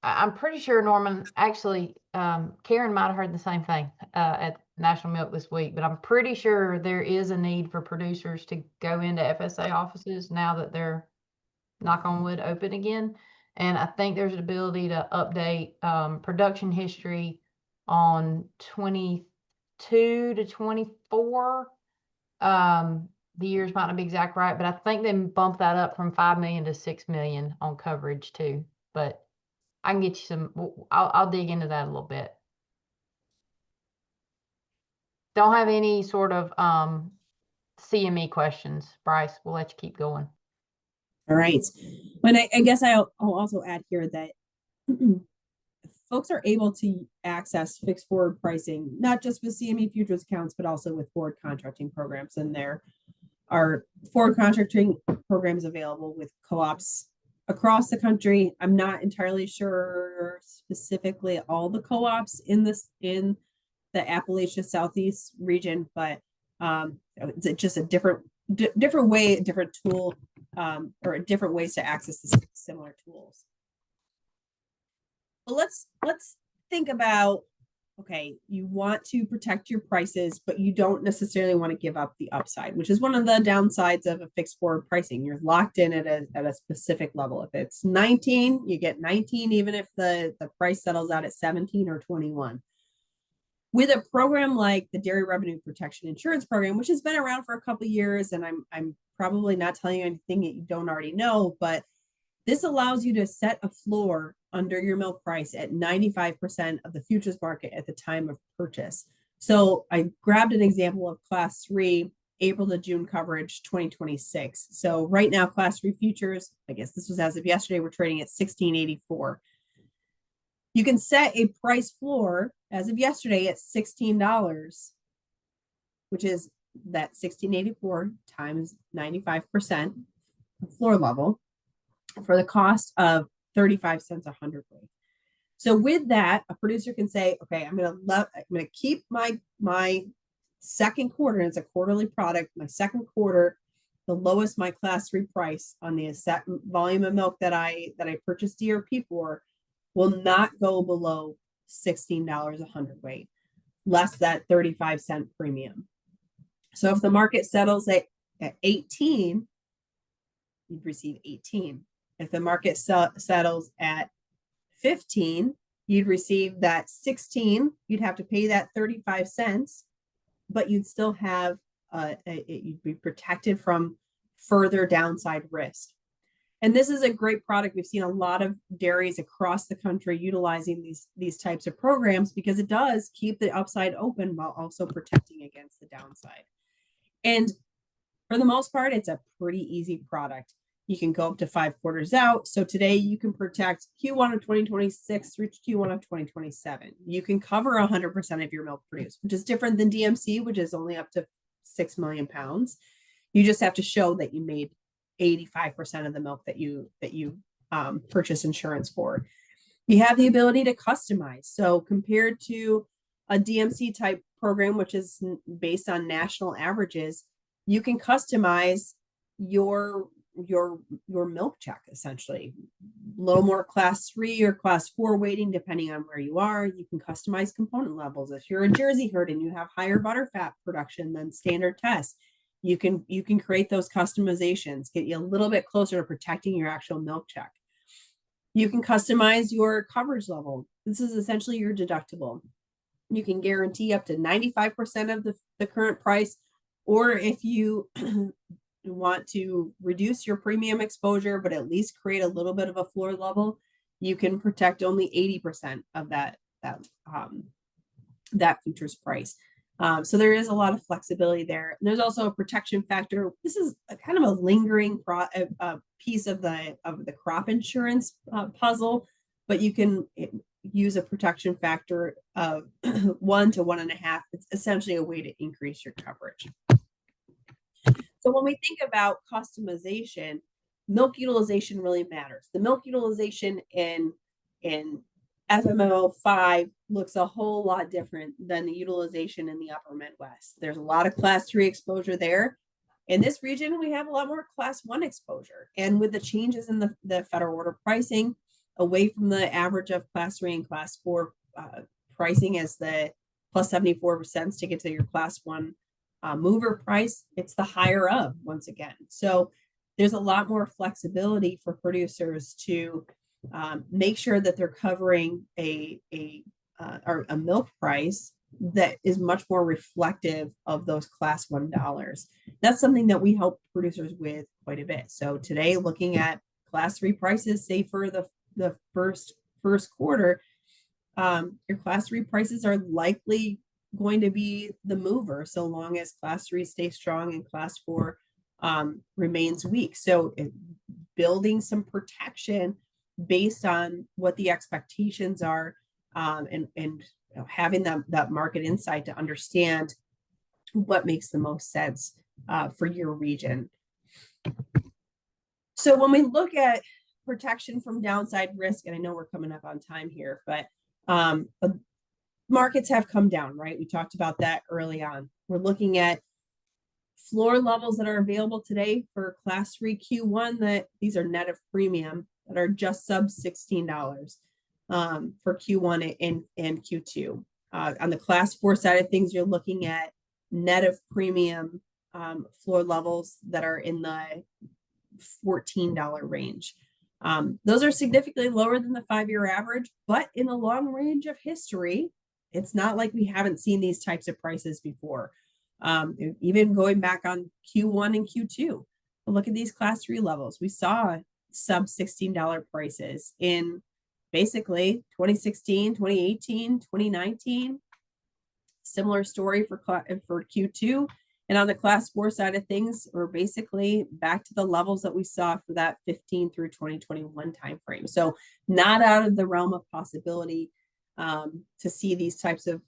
I'm pretty sure, Norman, actually, Karen might have heard the same thing at National Milk this week, but I'm pretty sure there is a need for producers to go into FSA offices now that they're, knock on wood, open again. And I think there's an ability to update production history on 22 to 24. The years might not be exact right, but I think they bumped that up from 5 million to 6 million on coverage too. But I can get you some, I'll dig into that a little bit. Don't have any sort of CME questions, Bryce. We'll let you keep going. All right. But I guess I'll also add here that folks are able to access fixed forward pricing, not just with CME futures accounts, but also with forward contracting programs. And there are forward contracting programs available with co-ops across the country. I'm not entirely sure specifically all the co-ops in the Appalachia Southeast region, but it's just a different way, a different tool, or different ways to access the similar tools. But let's think about, okay, you want to protect your prices, but you don't necessarily want to give up the upside, which is one of the downsides of a fixed forward pricing. You're locked in at a specific level. If it's 19, you get 19, even if the price settles out at 17 or 21. With a program like the Dairy Revenue Protection Insurance Program, which has been around for a couple of years, and I'm probably not telling you anything that you don't already know, but this allows you to set a floor under your milk price at 95% of the futures market at the time of purchase. So I grabbed an example of class 3 April to June coverage 2026. So right now, class 3 futures, I guess this was as of yesterday, we're trading at 16.84. You can set a price floor as of yesterday at $16, which is that 16.84 times 95% floor level for the cost of 35 cents a hundredweight. So with that, a producer can say, okay, I'm going to keep my second quarter, and it's a quarterly product, my second quarter, the lowest my class 3 price on the set volume of milk that I purchased DRP for will not go below $16 a hundredweight, less that 35-cent premium. So if the market settles at 18, you'd receive 18. If the market settles at 15, you'd receive that 16. You'd have to pay that 35 cents, but you'd still have you'd be protected from further downside risk. And this is a great product. We've seen a lot of dairies across the country utilizing these types of programs because it does keep the upside open while also protecting against the downside. And for the most part, it's a pretty easy product. You can go up to 5 quarters out. So today you can protect Q1 of 2026 through Q1 of 2027. You can cover 100% of your milk produced, which is different than DMC, which is only up to 6 million pounds. You just have to show that you made 85% of the milk that you purchase insurance for. You have the ability to customize. So compared to a DMC type program, which is based on national averages, you can customize your your milk check, essentially. A little more class 3 or class 4 weighting, depending on where you are. You can customize component levels. If you're a Jersey herd and you have higher butterfat production than standard tests, you can create those customizations, get you a little bit closer to protecting your actual milk check. You can customize your coverage level. This is essentially your deductible. You can guarantee up to 95% of the current price, or if you want to reduce your premium exposure, but at least create a little bit of a floor level, you can protect only 80% of that futures price. So there is a lot of flexibility there. And there's also a protection factor. This is a kind of a lingering piece of the crop insurance puzzle, but you can use a protection factor of 1 to 1.5. It's essentially a way to increase your coverage. So when we think about customization, milk utilization really matters. The milk utilization in FMMO 5 looks a whole lot different than the utilization in the upper Midwest. There's a lot of class 3 exposure there. In this region, we have a lot more class 1 exposure. And with the changes in the federal order pricing, away from the average of class 3 and class 4 pricing as the plus 74 cents to get to your class 1 mover price, it's the higher of once again. So there's a lot more flexibility for producers to make sure that they're covering a milk price that is much more reflective of those class 1 dollars. That's something that we help producers with quite a bit. So today, looking at class 3 prices, say for the first quarter, your class 3 prices are likely going to be the mover so long as class 3 stays strong and class 4 remains weak. So building some protection based on what the expectations are, and having that market insight to understand what makes the most sense for your region. So when we look at protection from downside risk, and I know we're coming up on time here, but markets have come down, right? We talked about that early on. We're looking at floor levels that are available today for class 3 Q1, that these are net of premium, that are just sub $16 for Q1 and Q2. On the class 4 side of things, you're looking at net of premium floor levels that are in the $14 range. Those are significantly lower than the 5-year average, but in the long range of history, it's not like we haven't seen these types of prices before. Even going back on Q1 and Q2, look at these class 3 levels. We saw sub $16 prices in basically 2016, 2018, 2019. Similar story for Q2. And on the class 4 side of things, we're basically back to the levels that we saw for that 15 through 2021 timeframe. So not out of the realm of possibility to see these types of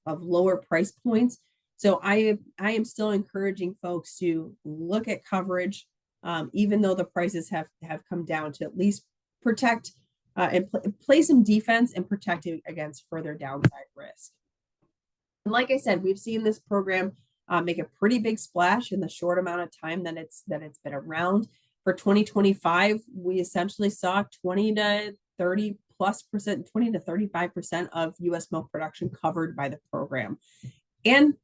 lower price points. So I am still encouraging folks to look at coverage, even though the prices have come down, to at least protect and play some defense and protect it against further downside risk. And like I said, we've seen this program make a pretty big splash in the short amount of time that it's been around. For 2025, we essentially saw 20 to 35% of U.S. milk production covered by the program. And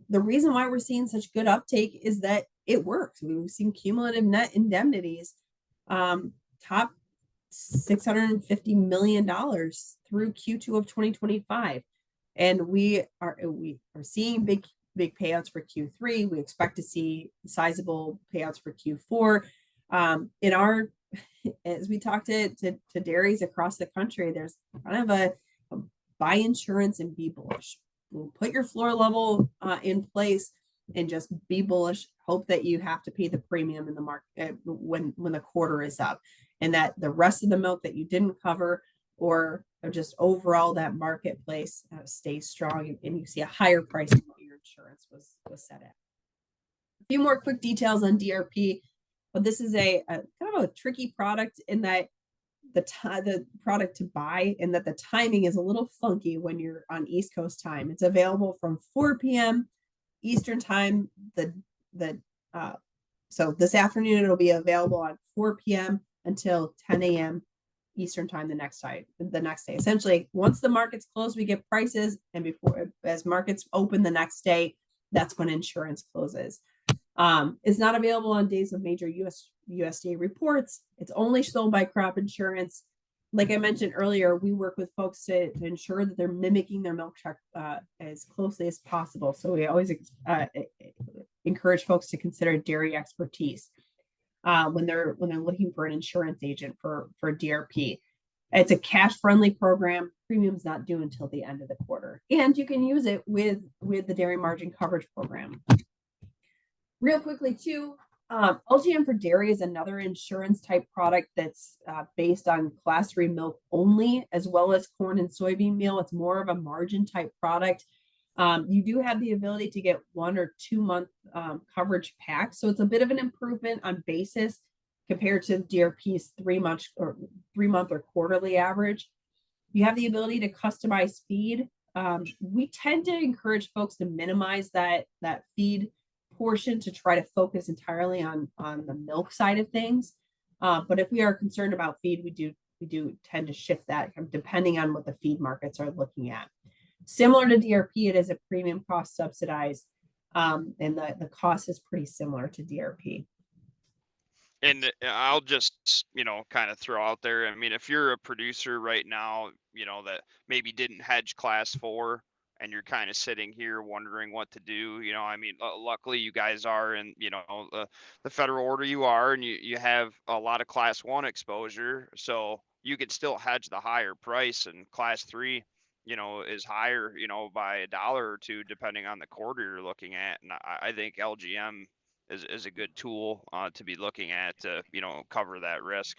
the reason why we're seeing such good uptake is that it works. We've seen cumulative net indemnities top $650 million through Q2 of 2025. And we are seeing big payouts for Q3. We expect to see sizable payouts for Q4. As we talk to dairies across the country, there's kind of a buy insurance and be bullish. We'll put your floor level in place and just be bullish. Hope that you have to pay the premium in the market when the quarter is up, and that the rest of the milk that you didn't cover, or just overall that marketplace stays strong, and you see a higher price than what your insurance was set at. A few more quick details on DRP, but this is a kind of a tricky product in that the product to buy, and that the timing is a little funky when you're on East Coast time. It's available from 4 p.m. Eastern time the So this afternoon, it'll be available at 4 p.m. until 10 a.m. Eastern time the next day. Essentially, once the markets close, we get prices, and as markets open the next day, that's when insurance closes. It's not available on days of major USDA reports. It's only sold by crop insurance. Like I mentioned earlier, we work with folks to ensure that they're mimicking their milk check as closely as possible. So we always encourage folks to consider dairy expertise when they're looking for an insurance agent for DRP. It's a cash friendly program. Premium's not due until the end of the quarter, and you can use it with the dairy margin coverage program. Real quickly too, LGM for dairy is another insurance type product that's based on class 3 milk only, as well as corn and soybean meal. It's more of a margin type product. You do have the ability to get 1 or 2 month coverage packs. So it's a bit of an improvement on basis compared to DRP's 3 month or quarterly average. You have the ability to customize feed. We tend to encourage folks to minimize that feed portion to try to focus entirely on the milk side of things. But if we are concerned about feed, we do tend to shift that depending on what the feed markets are looking at. Similar to DRP, it is a premium cost subsidized, and the cost is pretty similar to DRP. And I'll just, kind of throw out there, I mean, if you're a producer right now, that maybe didn't hedge class 4 and you're kind of sitting here wondering what to do, I mean, luckily you guys are in, the federal order you are, and you have a lot of class 1 exposure. So you could still hedge the higher price, and class 3, is higher, by $1 or $2, depending on the quarter you're looking at. And I think LGM is a good tool to be looking at to, cover that risk.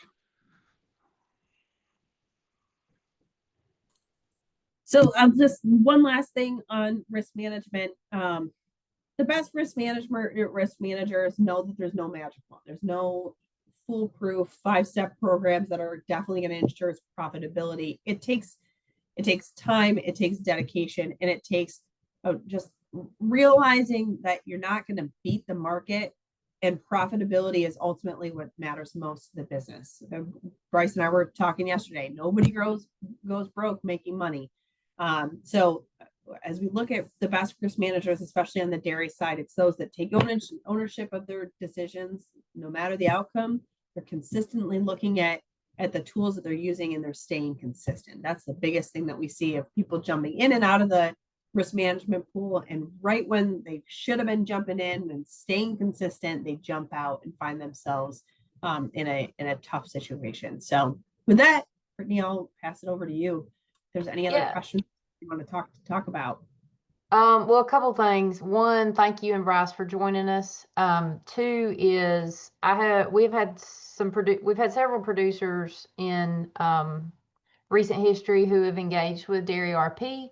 So just one last thing on risk management. The best risk managers know that there's no magic wand. There's no foolproof 5-step programs that are definitely going to ensure profitability. It takes time, it takes dedication, and it takes just realizing that you're not going to beat the market, and profitability is ultimately what matters most to the business. Bryce and I were talking yesterday. Nobody goes broke making money. So as we look at the best risk managers, especially on the dairy side, it's those that take ownership of their decisions, no matter the outcome. They're consistently looking at the tools that they're using, and they're staying consistent. That's the biggest thing that we see of people jumping in and out of the risk management pool, and right when they should have been jumping in and staying consistent, they jump out and find themselves in a tough situation. So with that, Brittany, I'll pass it over to you. If there's any other questions you want to talk about. Well, a couple things. One, thank you and Bryce for joining us. 2 is we've had several producers in recent history who have engaged with Dairy RP.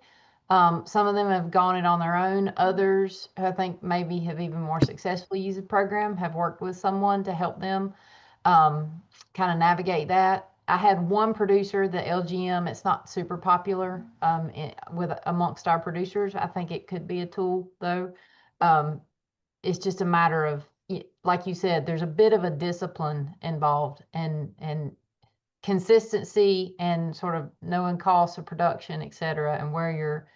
Some of them have gone it on their own. Others, I think, maybe have even more successfully used the program, have worked with someone to help them kind of navigate that. I had one producer, the LGM. It's not super popular amongst our producers. I think it could be a tool, though. It's just a matter of, like you said, there's a bit of a discipline involved, and consistency, and sort of knowing costs of production, et cetera, and where your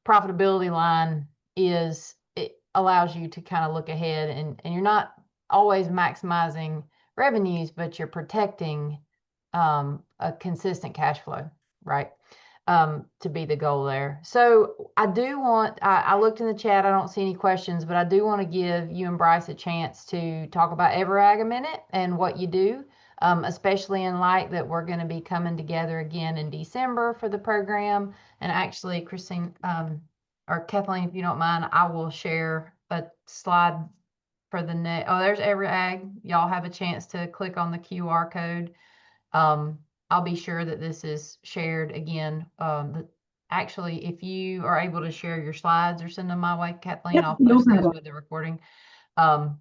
profitability line is. It allows you to kind of look ahead, and you're not always maximizing revenues, but you're protecting a consistent cash flow, right? To be the goal there. So I looked in the chat, I don't see any questions, but I do want to give you and Bryce a chance to talk about Ever.Ag a minute and what you do, especially in light that we're going to be coming together again in December for the program. And actually, Christine, or Kathleen, if you don't mind, I will share a slide for the next. Oh, there's Ever.Ag. Y'all have a chance to click on the QR code. I'll be sure that this is shared again. Actually, if you are able to share your slides or send them my way, Kathleen, Yep, I'll no post those problem. with the recording. But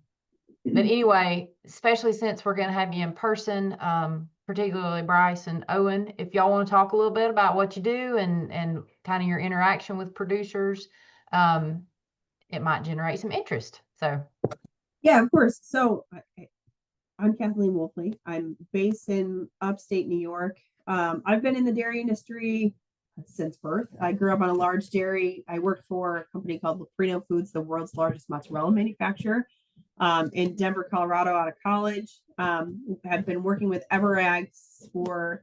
anyway, especially since we're going to have you in person, particularly Bryce and Owen, if y'all want to talk a little bit about what you do and kind of your interaction with producers, it might generate some interest. So Yeah, of course. So I'm Kathleen Wolfley. I'm based in upstate New York. I've been in the dairy industry since birth. I grew up on a large dairy. I worked for a company called Leprino Foods, the world's largest mozzarella manufacturer, in Denver, Colorado, out of college. Have been working with Ever.Ag for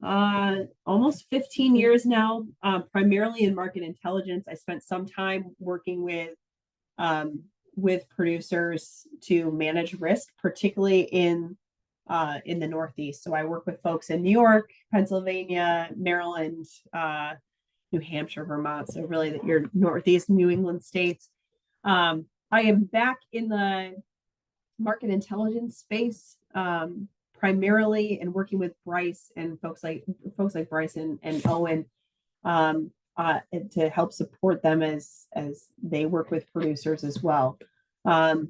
almost 15 years now, primarily in market intelligence. I spent some time working with producers to manage risk, particularly in the Northeast. So I work with folks in New York, Pennsylvania, Maryland, New Hampshire, Vermont. So really your Northeast New England states. I am back in the market intelligence space, primarily, and working with Bryce and folks like Bryce and Owen, to help support them as they work with producers as well. So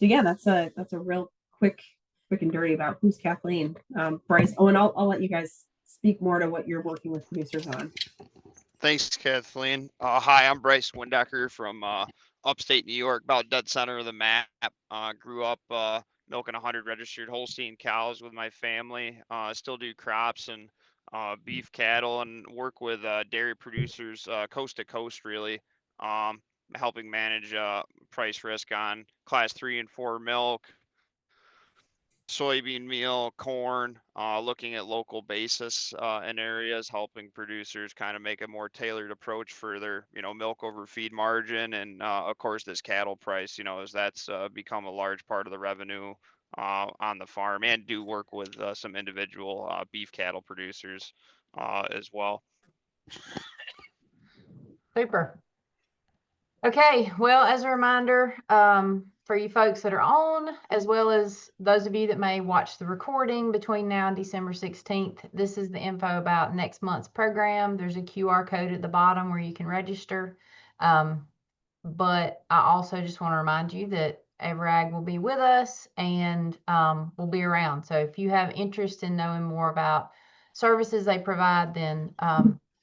yeah, that's a real quick and dirty about who's Kathleen. Bryce, Owen, I'll let you guys speak more to what you're working with producers on. Thanks, Kathleen. Hi, I'm Bryce Windecker from upstate New York, about dead center of the map. Grew up milking 100 registered Holstein cows with my family. Still do crops and beef cattle, and work with dairy producers coast to coast, really, helping manage price risk on class 3 and 4 milk, soybean meal, corn, looking at local basis in areas, helping producers kind of make a more tailored approach for their, milk over feed margin. And of course, this cattle price, as that's become a large part of the revenue on the farm, and do work with some individual beef cattle producers as well. Super. Okay, well, as a reminder, for you folks that are on, as well as those of you that may watch the recording between now and December 16th, this is the info about next month's program. There's a QR code at the bottom where you can register. But I also just want to remind you that Ever.Ag will be with us, and will be around. So if you have interest in knowing more about services they provide, then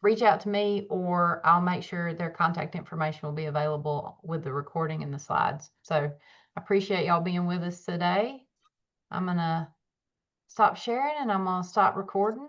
reach out to me, or I'll make sure their contact information will be available with the recording and the slides. So I appreciate y'all being with us today. I'm going to stop sharing and I'm going to stop recording.